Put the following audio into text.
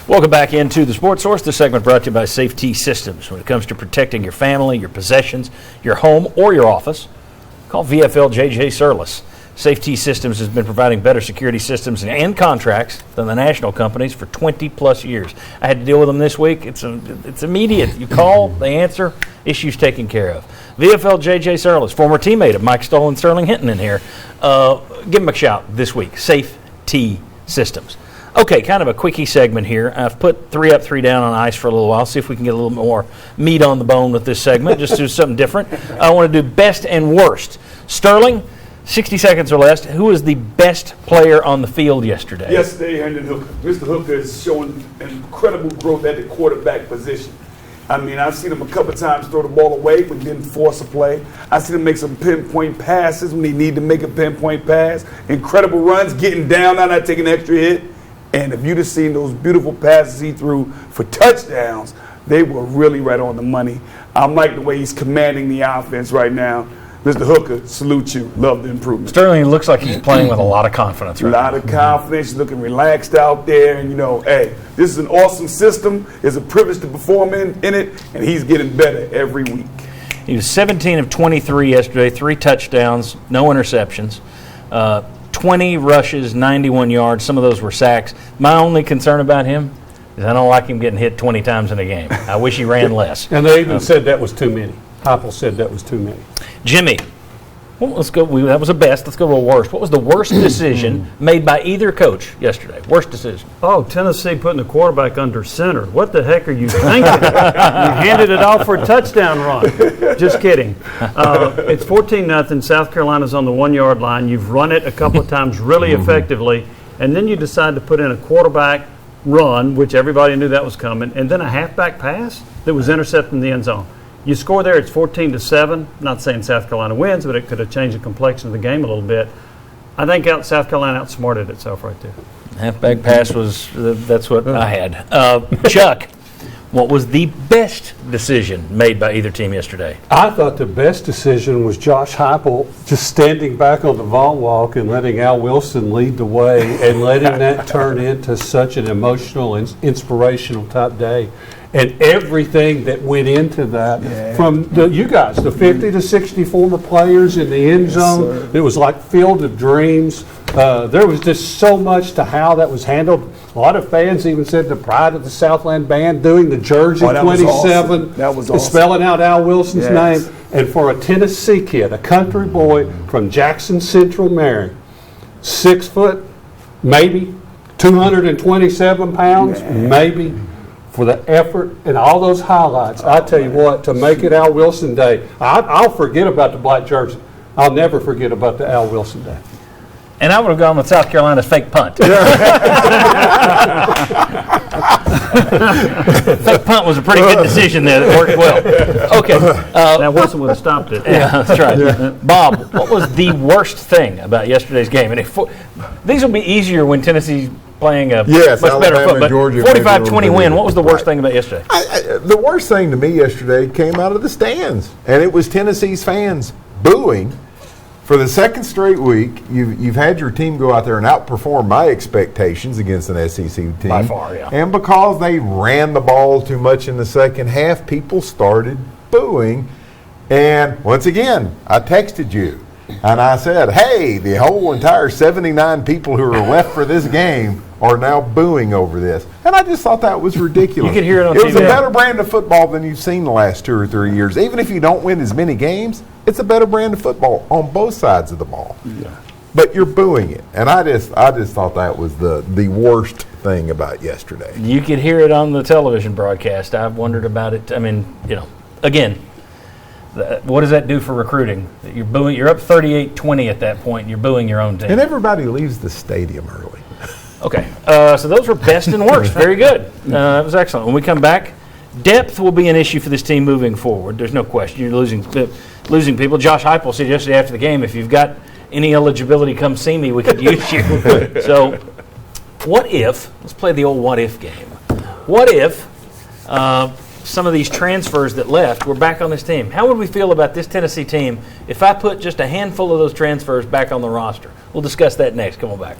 Welcome back into the Sports Source. This segment brought to you by Safety Systems. When it comes to protecting your family, your possessions, your home, or your office, call VFL JJ Surlis. Safety Systems has been providing better security systems and contracts than the national companies for 20-plus years. I had to deal with them this week. It's immediate. You call, they answer, issues taken care of. VFL JJ Surlis, former teammate of Mike Stoll and Sterling Hinton in here. Give him a shout this week. Safety Systems. Okay, kind of a quickie segment here. I've put 3 up, 3 down on ice for a little while. See if we can get a little more meat on the bone with this segment. Just do something different. I want to do best and worst. Sterling, 60 seconds or less. Who was the best player on the field yesterday? Yesterday, Hendon Hooker. Mr. Hooker is showing incredible growth at the quarterback position. I mean, I've seen him a couple times throw the ball away but didn't force a play. I've seen him make some pinpoint passes when he needed to make a pinpoint pass. Incredible runs, getting down, not taking an extra hit. And if you'd have seen those beautiful passes he threw for touchdowns, they were really right on the money. I'm liking the way he's commanding the offense right now. Mr. Hooker, salute you. Love the improvement. Sterling looks like he's playing with a lot of confidence right now. A lot of confidence. He's looking relaxed out there. And, hey, this is an awesome system. It's a privilege to perform in it, and he's getting better every week. He was 17 of 23 yesterday, 3 touchdowns, no interceptions. 20 rushes, 91 yards. Some of those were sacks. My only concern about him is I don't like him getting hit 20 times in a game. I wish he ran less. And they even said that was too many. Heupel said that was too many. Jimmy, well, let's go. That was a best. Let's go to a worst. What was the worst decision made by either coach yesterday? Worst decision. Oh, Tennessee putting the quarterback under center. What the heck are you thinking? You handed it off for a touchdown run. Just kidding. It's 14-0. South Carolina's on the 1-yard line. You've run it a couple of times really effectively, and then you decide to put in a quarterback run, which everybody knew that was coming, and then a halfback pass that was intercepted in the end zone. You score there, it's 14-7. Not saying South Carolina wins, but it could have changed the complexion of the game a little bit. I think South Carolina outsmarted itself right there. Halfback pass that's what I had. Chuck, what was the best decision made by either team yesterday? I thought the best decision was Josh Heupel just standing back on the vault walk and letting Al Wilson lead the way and letting that turn into such an emotional, inspirational type day. And everything that went into that, from you guys, the 50 to 60 former players in the end zone, it was like Field of Dreams. There was just so much to how that was handled. A lot of fans even said the pride of the Southland Band doing the jersey 27, awesome. That was awesome. Spelling out Al Wilson's name. And for a Tennessee kid, a country boy from Jackson Central, Marion, 6 foot, maybe, 227 pounds, maybe. For the effort and all those highlights, I tell you what, to make it Al Wilson Day, I'll forget about the black jersey. I'll never forget about the Al Wilson Day. And I would have gone with South Carolina's fake punt. Fake punt was a pretty good decision there that worked well. Okay. Now Wilson would have stopped it. Yeah, that's right. Yeah. Bob, what was the worst thing about yesterday's game? And these will be easier when Tennessee's playing a much better football. 45-20 win. What was the worst thing about yesterday? The worst thing to me yesterday came out of the stands, and it was Tennessee's fans booing. For the second straight week, you've had your team go out there and outperform my expectations against an SEC team. By far, yeah. And because they ran the ball too much in the second half, people started booing. And once again, I texted you, and I said, hey, the whole entire 79 people who are left for this game are now booing over this. And I just thought that was ridiculous. You could hear it on TV. It was a better brand of football than you've seen the last 2 or 3 years. Even if you don't win as many games, it's a better brand of football on both sides of the ball. Yeah. But you're booing it. And I just thought that was the worst thing about yesterday. You could hear it on the television broadcast. I've wondered about it. I mean, again, what does that do for recruiting? You're booing. You're up 38-20 at that point. And you're booing your own team. And everybody leaves the stadium early. Okay, so those were best and worst. Very good. That was excellent. When we come back, depth will be an issue for this team moving forward. There's no question. You're losing people. Josh Heupel said yesterday after the game, if you've got any eligibility, come see me. We could use you. So what if, let's play the old what if game. What if some of these transfers that left were back on this team? How would we feel about this Tennessee team if I put just a handful of those transfers back on the roster? We'll discuss that next. Come on back.